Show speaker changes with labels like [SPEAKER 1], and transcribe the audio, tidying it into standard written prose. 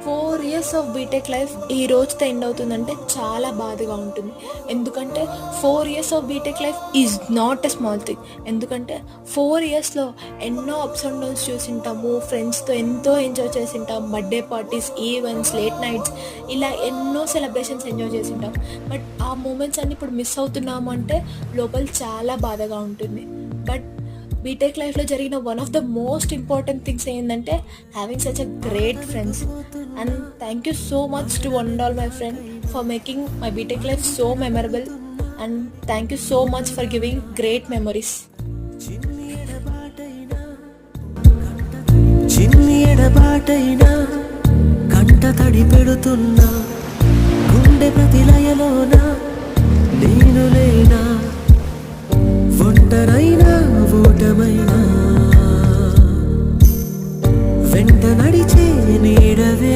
[SPEAKER 1] 4 years of B Tech life ఈ రోజుతో end అవుతుందంటే చాలా బాధగా ఉంటుంది. ఎందుకంటే 4 years of B Tech life is not a small thing. ఎందుకంటే 4 yearsలో ఎన్నో అప్స్ అండ్ డౌన్స్ చూసింటాము, ఫ్రెండ్స్తో ఎంతో ఎంజాయ్ చేసింటాం, birthday parties, events, late nights, ఇలా ఎన్నో సెలబ్రేషన్స్ ఎంజాయ్ చేసింటాం. బట్ ఆ మూమెంట్స్ అన్ని ఇప్పుడు మిస్ అవుతున్నాము అంటే లోపల చాలా బాధగా ఉంటుంది. బట్ బీటెక్ లైఫ్లో జరిగిన one of the most important things ఏంటంటే having such a great friends. And thank you so much to one and all my friend for making my B Tech life so memorable. And thank you so much for giving great memories.
[SPEAKER 2] చిన్ని ఎడబాటైనా కంట తడి పెడుతున్నా, గుండె ప్రతిలయలోన నేను లేనా, ఒంటరైనా ఓటమైనా వెంట నడిచే నీడవే.